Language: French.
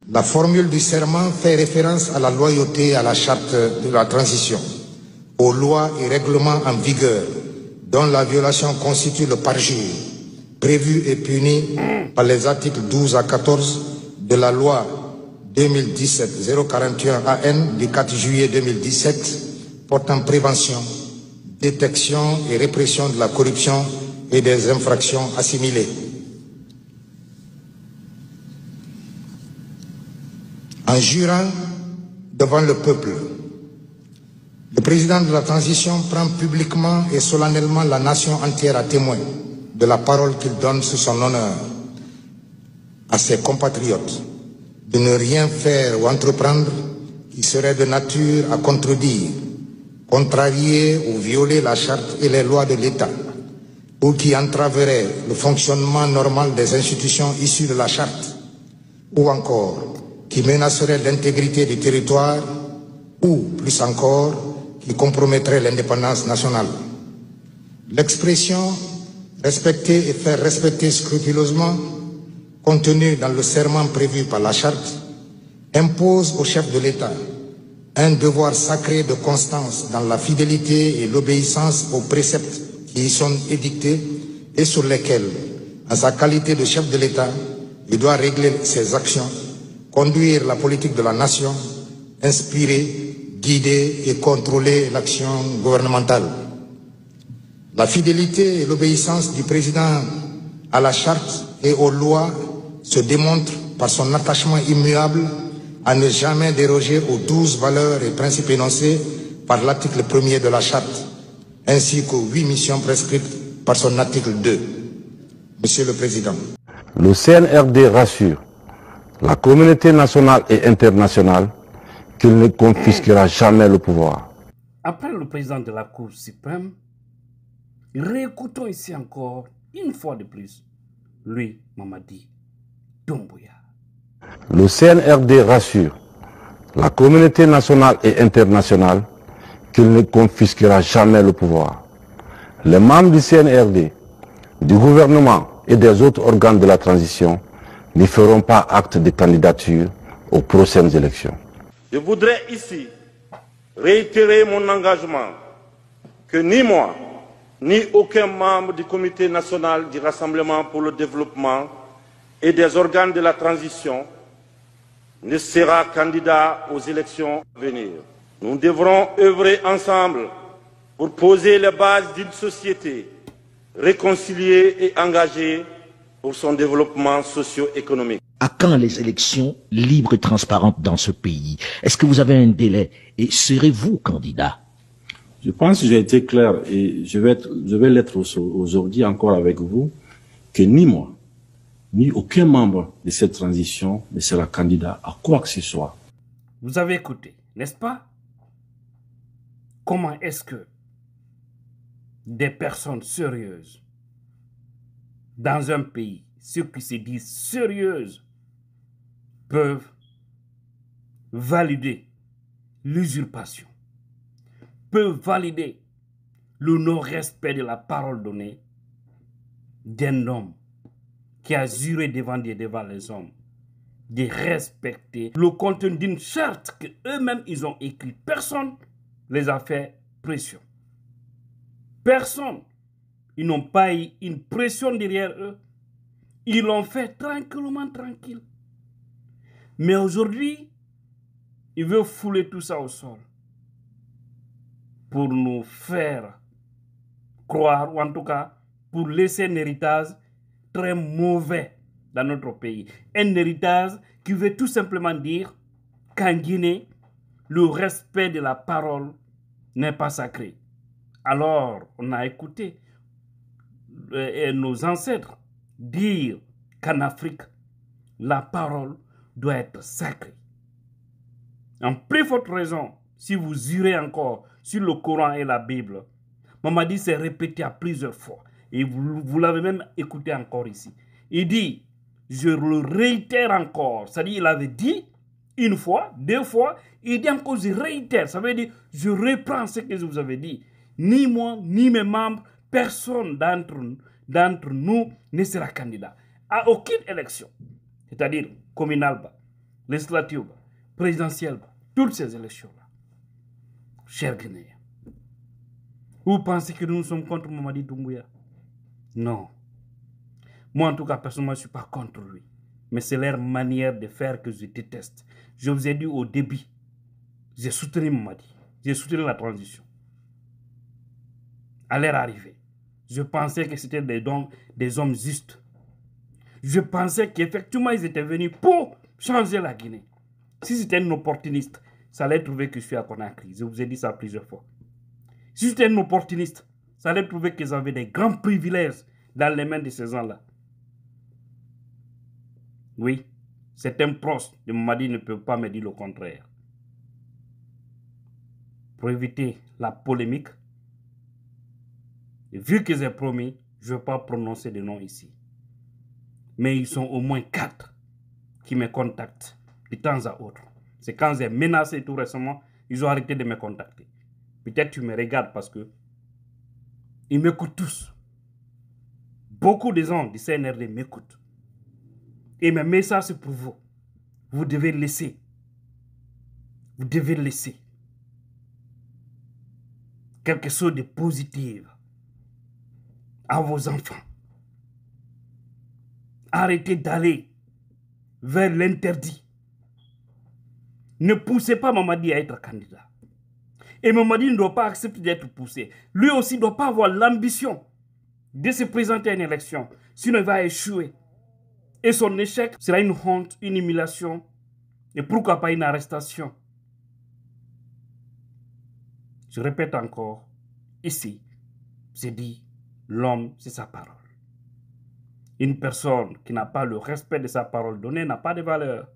La formule du serment fait référence à la loyauté à la charte de la transition, aux lois et règlements en vigueur, dont la violation constitue le parjure, prévu et puni par les articles 12 à 14 de la loi 2017-041 AN du 4 juillet 2017 portant prévention, détection et répression de la corruption et des infractions assimilées. En jurant devant le peuple, le président de la transition prend publiquement et solennellement la nation entière à témoin de la parole qu'il donne sous son honneur à ses compatriotes de ne rien faire ou entreprendre qui serait de nature à contredire, contrarier ou violer la charte et les lois de l'État, ou qui entraverait le fonctionnement normal des institutions issues de la charte, ou encore qui menacerait l'intégrité du territoire, ou plus encore, qui compromettrait l'indépendance nationale. L'expression « respecter et faire respecter scrupuleusement » contenue dans le serment prévu par la charte impose au chef de l'État un devoir sacré de constance dans la fidélité et l'obéissance aux préceptes qui y sont édictés et sur lesquels, en sa qualité de chef de l'État, il doit régler ses actions, conduire la politique de la nation, inspirer, guider et contrôler l'action gouvernementale. La fidélité et l'obéissance du président à la charte et aux lois se démontrent par son attachement immuable à ne jamais déroger aux 12 valeurs et principes énoncés par l'article 1er de la charte, ainsi qu'aux 8 missions prescrites par son article 2. Monsieur le Président. Le CNRD rassure la communauté nationale et internationale qu'il ne confisquera jamais le pouvoir. Après le président de la Cour suprême, réécoutons ici encore, une fois de plus, lui, Mamadi Doumbouya. Le CNRD rassure la communauté nationale et internationale qu'il ne confisquera jamais le pouvoir. Les membres du CNRD, du gouvernement et des autres organes de la transition ne feront pas acte de candidature aux prochaines élections. Je voudrais ici réitérer mon engagement que ni moi, ni aucun membre du Comité national du Rassemblement pour le développement et des organes de la transition ne sera candidat aux élections à venir. Nous devrons œuvrer ensemble pour poser les bases d'une société réconciliée et engagée pour son développement socio-économique. À quand les élections libres et transparentes dans ce pays? Est-ce que vous avez un délai? Et serez-vous candidat? Je pense que j'ai été clair et je vais l'être aujourd'hui encore avec vous, que ni moi, ni aucun membre de cette transition ne sera candidat à quoi que ce soit. Vous avez écouté, n'est-ce pas? Comment est-ce que des personnes sérieuses dans un pays, ceux qui se disent sérieuses, peuvent valider l'usurpation, peuvent valider le non-respect de la parole donnée d'un homme qui a juré devant les hommes de respecter le contenu d'une charte qu'eux-mêmes ils ont écrite. Personne les a fait pression. Personne. Ils n'ont pas eu une pression derrière eux. Ils l'ont fait tranquillement, tranquille. Mais aujourd'hui, ils veulent fouler tout ça au sol pour nous faire croire, ou en tout cas, pour laisser un héritage très mauvais dans notre pays. Un héritage qui veut tout simplement dire qu'en Guinée, le respect de la parole n'est pas sacré. Alors, on a écouté nos ancêtres dire qu'en Afrique, la parole doit être sacrée. En plus forte raison, si vous jurez encore sur le Coran et la Bible, Mamadi s'est répété à plusieurs fois. Et vous l'avez même écouté encore ici. Il dit, je le réitère encore. C'est-à-dire, il avait dit une fois, deux fois, il dit encore, je réitère. Ça veut dire, je reprends ce que je vous avais dit. Ni moi, ni mes membres, personne d'entre nous ne sera candidat à aucune élection. C'est-à-dire communale, législative, présidentielle, toutes ces élections-là. Chers Guinéens, vous pensez que nous sommes contre Mamadi Doumbouya? Non. Moi, en tout cas, personnellement, je ne suis pas contre lui. Mais c'est leur manière de faire que je déteste. Je vous ai dit au début, j'ai soutenu Mamadi. J'ai soutenu la transition. À leur arrivée, je pensais que c'était des hommes justes. Je pensais qu'effectivement, ils étaient venus pour changer la Guinée. Si c'était un opportuniste, ça allait trouver que je suis à Conakry. Je vous ai dit ça plusieurs fois. Si c'était un opportuniste, ça allait trouver qu'ils avaient des grands privilèges dans les mains de ces gens-là. Oui, certains proches de Mamadi ne peuvent pas me dire le contraire. Pour éviter la polémique, et vu que j'ai promis, je ne vais pas prononcer de nom ici. Mais ils sont au moins 4 qui me contactent de temps à autre. C'est quand j'ai menacé tout récemment, ils ont arrêté de me contacter. Peut-être tu me regardes parce que ils m'écoutent tous. Beaucoup de gens du CNRD m'écoutent. Et mes messages, c'est pour vous. Vous devez laisser. Vous devez laisser quelque chose de positif à vos enfants. Arrêtez d'aller vers l'interdit. Ne poussez pas Mamadi à être candidat. Et Mamadi ne doit pas accepter d'être poussé. Lui aussi ne doit pas avoir l'ambition de se présenter à une élection. Sinon, il va échouer. Et son échec sera une honte, une humiliation. Et pourquoi pas une arrestation. Je répète encore, ici, j'ai dit, l'homme, c'est sa parole. Une personne qui n'a pas le respect de sa parole donnée n'a pas de valeur.